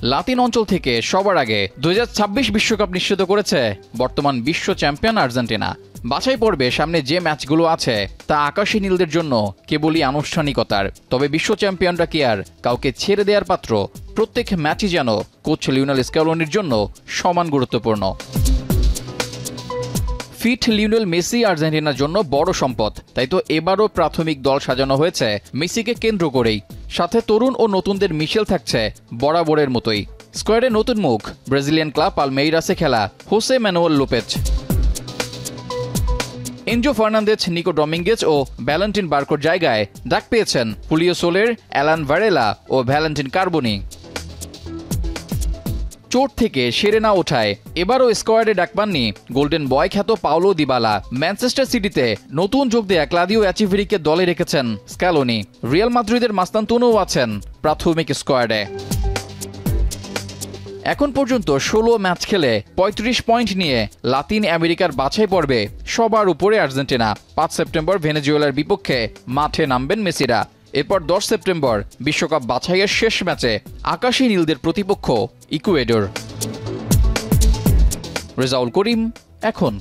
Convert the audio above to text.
লাতিন অঞ্চল থেকে সবার আগে 2026 বিশ্বকাপ নিশ্চিত করেছে বর্তমান বিশ্ব চ্যাম্পিয়ন আর্জেন্টিনা। বাছাই পর্বে সামনে যে ম্যাচগুলো আছে তা আকাশী নীলদের জন্য কেবলই আনুষ্ঠানিকতার। তবে বিশ্ব চ্যাম্পিয়নরা কি আর কাউকে ছেড়ে দেওয়ার পাত্র? প্রত্যেক ম্যাচই যেন কোচ লিওনেল স্ক্যালোনির জন্য সমান গুরুত্বপূর্ণ। ফিট লিওনেল মেসি আর্জেন্টিনার জন্য বড় সম্পদ, তাই তো এবারও প্রাথমিক দল সাজানো হয়েছে মেসিকে কেন্দ্র করেই। সাথে তরুণ ও নতুনদের মিশেল থাকছে বরাবরের মতোই। স্কোয়াডে নতুন মুখ, ব্রাজিলিয়ান ক্লাব পালমেইরাসে খেলা Jose Manuel Lopez, Enzo Fernandez, Nico Dominguez ও ভ্যালেন্টিন বার্কোর জায়গায় ডাক পেয়েছেন হুলিও সোলের, অ্যালান ভারেলা ও ভ্যালেন্টিন কার্বোনি। চোট থেকে সেরে না ওঠায় এবারও স্কোয়াডে ডাক পাননি গোল্ডেন বয় খ্যাত পাওলো দিবালা। ম্যানচেস্টার সিটিতে নতুন যোগ দেয়া ক্লাদিও এচিভেরিকে দলে রেখেছেন স্ক্যালোনি। রিয়াল মাদ্রিদের মাস্তানতুনোও আছেন প্রাথমিক স্কোয়াডে। এখন পর্যন্ত 16 ম্যাচ খেলে 35 পয়েন্ট নিয়ে লাতিন আমেরিকার বাছাই পর্বে সবার উপরে আর্জেন্টিনা। 5 সেপ্টেম্বর ভেনেজুয়েলার বিপক্ষে মাঠে নামবেন মেসিরা। এরপর 10 সেপ্টেম্বর বিশ্বকাপ বাছাইয়ের শেষ ম্যাচে আকাশী নীলদের প্রতিপক্ষ ইকুয়েডর। রেজাউল করিম, এখন।